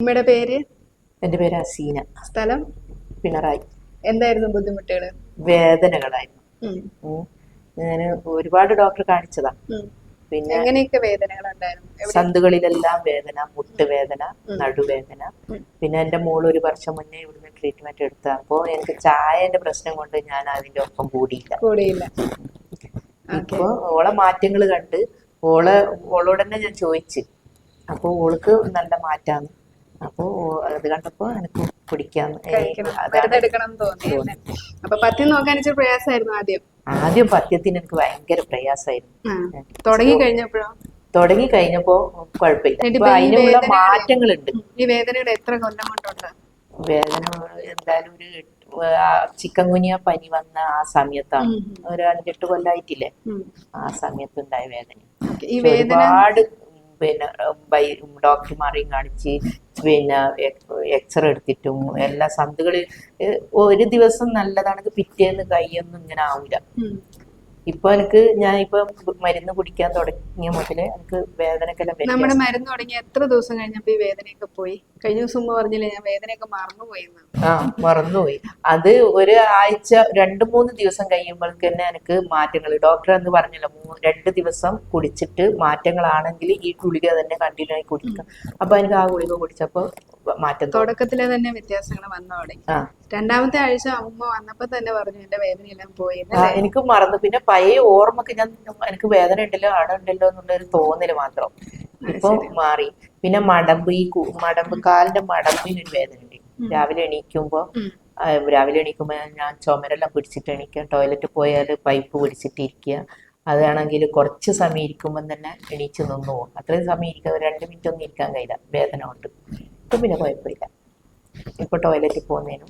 അമ്മയുടെ പേര്? എൻ്റെ പേര് അസീന. സ്ഥലം? പിണറായി. എന്തായിരുന്നു ബുദ്ധിമുട്ടുകൾ? വേദനകളായിരുന്നു. ഞാൻ ഒരുപാട് ഡോക്ടർ കാണിച്ചതാ. പിന്നെ എങ്ങനെയൊക്കെ വേദനകൾ ഉണ്ടായിരുന്നു? സന്തുകളിലെല്ലാം വേദന, മുട്ടുവേദന, നടുവേദന. പിന്നെ എൻ്റെ മോള് ഒരു വർഷം മുന്നേ ഇവിടുന്ന് ട്രീറ്റ്മെന്റ് എടുത്ത. അപ്പോൾ എനിക്ക് ചായന്റെ പ്രശ്നം കൊണ്ട് ഞാൻ അതിന്റെ ഒപ്പം കൂടിയില്ല. ഇപ്പൊ ഓളെ മാറ്റങ്ങൾ കണ്ട് ഓളോട് തന്നെ ഞാൻ ചോദിച്ചു. അപ്പൊ ഓൾക്ക് നല്ല മാറ്റാന്ന്. അപ്പൊ അത് കണ്ടപ്പോ എനിക്ക് കുടിക്കാന്ന് അപ്പൊ പഥ്യം നോക്കാൻ പ്രയാസമായിരുന്നു ആദ്യം പഥ്യത്തിന് എനിക്ക് ഭയങ്കര പ്രയാസമായിരുന്നു. തുടങ്ങി കഴിഞ്ഞപ്പോ കുഴപ്പമില്ല. അതിനുള്ള മാറ്റങ്ങളുണ്ട്. ഈ വേദനയുടെ എത്ര കൊല്ലം കൊണ്ടുണ്ട്? വേദന എന്തായാലും ഒരു ചിക്കൻ ഗുനിയ പനി വന്ന ആ സമയത്താണ്. ഒരു 5-8 കൊല്ലായിട്ടില്ലേ, ആ സമയത്ത് ഉണ്ടായ വേദന. ഒരുപാട് പിന്നെ ഡോക്ടർമാരെയും കാണിച്ച് പിന്നെ എക്സ്റേ എടുത്തിട്ടും എല്ലാ സന്തുകളിൽ ഒരു ദിവസം നല്ലതാണെങ്കിൽ പിറ്റേന്ന് കൈയൊന്നും ഇങ്ങനെ ആവില്ല. ഇപ്പൊ ഞാനിപ്പോ മരുന്ന് കുടിക്കാൻ തുടങ്ങിയ മുതലേ എനിക്ക് വേദനക്കെല്ലാം. നമ്മുടെ മരുന്ന് തുടങ്ങി എത്ര ദിവസം കഴിഞ്ഞപ്പോ ഈ വേദനയൊക്കെ പോയി? കഴിഞ്ഞ ദിവസം പറഞ്ഞില്ലേ ഞാൻ വേദനയൊക്കെ മറന്നുപോയി? മറന്നുപോയി. അത് ഒരു ആഴ്ച 2-3 ദിവസം കഴിയുമ്പോഴേക്ക് തന്നെ എനിക്ക് മാറ്റങ്ങൾ. ഡോക്ടർ എന്ന് പറഞ്ഞല്ലോ 2 ദിവസം കുടിച്ചിട്ട് മാറ്റങ്ങളാണെങ്കിൽ ഈ ഗുളിക തന്നെ കണ്ടിന്യൂ ആയി കുടിക്കാം. അപ്പൊ എനിക്ക് ആ ഗുളിക കുടിച്ചപ്പോ മാറ്റം. തുടക്കത്തിലെ തന്നെ വ്യത്യാസങ്ങൾ വന്നു തുടങ്ങി. രണ്ടാമത്തെ ആഴ്ച അമ്മ വന്നപ്പോ തന്നെ പറഞ്ഞു എന്റെ വേദനയെല്ലാം പോയി. എനിക്ക് മറന്നു. പിന്നെ പഴയ ഓർമ്മക്ക് എനിക്ക് വേദന ഉണ്ടല്ലോ അവിടെ ഉണ്ടല്ലോ എന്നുള്ളൊരു തോന്നല് മാത്രം. ഇപ്പൊ മാറി. പിന്നെ കാലിന്റെ മടമ്പിനൊരു വേദന ഉണ്ട്. രാവിലെ എണീക്കുമ്പോ ഞാൻ ചുമരെല്ലാം പിടിച്ചിട്ട് എണീക്കുക. ടോയ്ലറ്റ് പോയാൽ പൈപ്പ് പിടിച്ചിട്ടിരിക്കുക. അതാണെങ്കിൽ കുറച്ച് സമയം ഇരിക്കുമ്പോൾ തന്നെ എണീച്ച് നിന്ന് പോകും. അത്രയും സമയം ഇരിക്കുക 2 മിനിറ്റ് ഒന്നും ഇരിക്കാൻ കഴിയില്ല, വേദന കൊണ്ട്. ഇപ്പൊ പിന്നെ കുഴപ്പമില്ല. ഇപ്പൊ ടോയ്ലറ്റിൽ പോകുന്നതിനും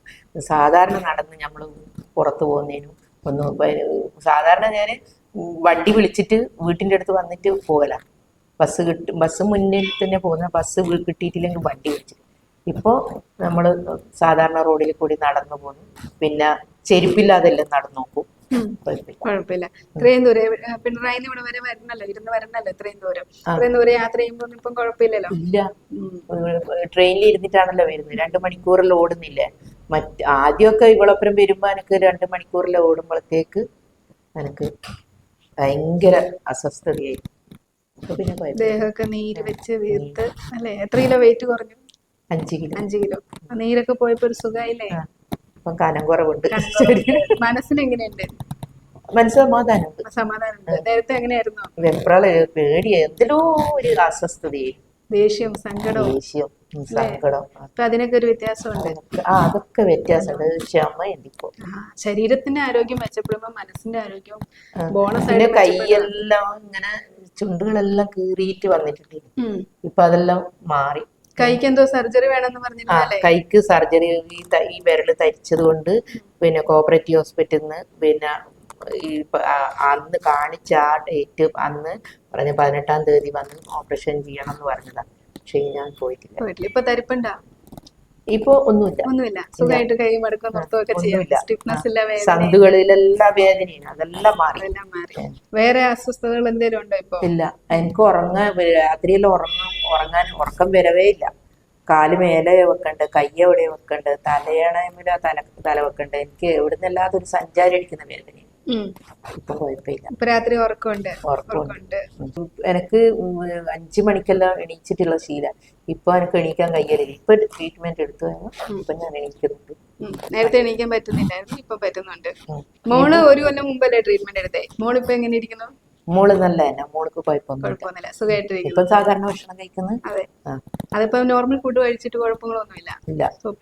സാധാരണ നടന്ന് നമ്മൾ പുറത്തു പോകുന്നതിനും ഒന്നും. സാധാരണ ഞാൻ വണ്ടി വിളിച്ചിട്ട് വീട്ടിൻ്റെ അടുത്ത് വന്നിട്ട് പോകല. ബസ് മുന്നിൽ തന്നെ പോകുന്ന. ബസ് കിട്ടിയിട്ടില്ലെങ്കിൽ വണ്ടി വിളിച്ചിട്ട്. ഇപ്പോൾ നമ്മൾ സാധാരണ റോഡിൽ കൂടി നടന്നു പോകുന്നു. പിന്നെ ചെരുപ്പില്ലാതെല്ലാം നടന്നു നോക്കും. കുഴപ്പമില്ല. ഇത്രയും ദൂരം പിണറായി ഇവിടെ വരെ വരണല്ലോ, ഇത്രയും ദൂരം യാത്ര ചെയ്യുമ്പോൾ ഇപ്പം കുഴപ്പമില്ലല്ലോ. ഇല്ല, ട്രെയിനിൽ ഇരുന്നിട്ടാണല്ലോ വരുന്നത്. 2 മണിക്കൂറെല്ലാം ഓടുന്നില്ലേ. ആദ്യമൊക്കെ ഇവളൊപ്പരം വരുമ്പോ എനിക്ക് 2 മണിക്കൂറെല്ലാം ഓടുമ്പോഴത്തേക്ക് എനിക്ക് ഭയങ്കര അസ്വസ്ഥതയായി. പിന്നെ ദേഹമൊക്കെ നീര് വെച്ച് വീർത്ത് അല്ലേ? എത്ര കിലോ വെയിറ്റ് കുറഞ്ഞു? 5 കിലോ. നീരൊക്കെ പോയപ്പോ ഒരു സുഖമായില്ലേ? ഇപ്പം കനം കുറവുണ്ട്. മനസ്സിന് എങ്ങനെയുണ്ട്? സമാധാനമുണ്ട്. നേരത്തെ എങ്ങനെയായിരുന്നു? വെപ്രാള്, പേടി, എന്തിനോ ഒരു അസ്വസ്ഥതയായി. ദേഷ്യം, സങ്കടം. അപ്പൊ അതിനൊക്കെ ഒരു വ്യത്യാസമുണ്ട്. അതൊക്കെ വ്യത്യാസമുണ്ട്. ക്ഷമ എന്തിപ്പോ. ശരീരത്തിന്റെ ആരോഗ്യം മെച്ചപ്പെടുമ്പോ മനസ്സിന്റെ ആരോഗ്യം ബോണസ്. കൈയെല്ലാം ഇങ്ങനെ ചുണ്ടുകളെല്ലാം കീറിയിട്ട് വന്നിട്ടുണ്ട്. ഇപ്പൊ അതെല്ലാം മാറി. കൈക്ക് എന്തോ സർജറി വേണമെന്ന് പറഞ്ഞില്ലേ? കൈക്ക് സർജറി. ഈ വിരല് തരിച്ചത് കൊണ്ട് പിന്നെ കോപ്പറേറ്റീവ് ഹോസ്പിറ്റലിൽ നിന്ന് പിന്നെ അന്ന് കാണിച്ച ആ ഡേറ്റ് അന്ന് പറഞ്ഞ 18-ാം തീയതി വന്ന് ഓപ്പറേഷൻ ചെയ്യണം എന്ന് പറഞ്ഞതാ. പക്ഷെ ഞാൻ പോയിട്ടില്ല. ഇപ്പൊ തരിപ്പുണ്ടോ? ഇപ്പൊ ഒന്നുമില്ല. സുഖമായിട്ട് കൈ മടക്കം നിർത്തുകയൊക്കെ ചെയ്യാം. സന്തുകളിലെല്ലാം വേദനയാണ്. അതെല്ലാം മാറി. വേറെ അസ്വസ്ഥതകൾ എന്തെങ്കിലും ഉണ്ടോ ഇപ്പൊ? ഇല്ല. എനിക്ക് രാത്രിയെല്ലാം ഉറക്കം വരവേ ഇല്ല. കാല് മേലെ വെക്കണ്ട്, കൈ എവിടെ വെക്കണ്ട്, തലയണമില്ല തല വെക്കണ്ട്. എനിക്ക് എവിടുന്നല്ലാതെ ഒരു സഞ്ചാരം അടിക്കുന്ന വേദനയാണ്. ഇപ്പൊ കുഴപ്പമില്ല. രാത്രി ഉറക്കമുണ്ട്. എനിക്ക് 5 മണിക്കെല്ലാം എണീച്ചിട്ടുള്ള ശീലം. ഇപ്പൊ എനിക്ക് എണീക്കാൻ കഴിയലില്ല. ഇപ്പൊ ട്രീറ്റ്മെന്റ് എടുത്തു ഇപ്പൊ ഞാൻ എണീക്കുന്നുണ്ട്. നേരത്തെ എണീക്കാൻ പറ്റുന്നില്ലായിരുന്നു, ഇപ്പൊ പറ്റുന്നുണ്ട്. മോള് 1 കൊല്ലം മുമ്പല്ലേ ട്രീറ്റ്മെന്റ് എടുത്തേ? മോളിപ്പോ എങ്ങനെ ഇരിക്കുന്നു? മോള് നല്ല തന്നെ. മോൾക്ക് കുഴപ്പമൊന്നുമില്ല. സുഖമായിട്ടിരിക്കുന്നു. ഇപ്പൊ സാധാരണ ഭക്ഷണം കഴിക്കുന്നത്. അതെ, അതിപ്പോ നോർമൽ ഫുഡ് കഴിച്ചിട്ട് കുഴപ്പങ്ങളൊന്നുമില്ല. സൂപ്പർ.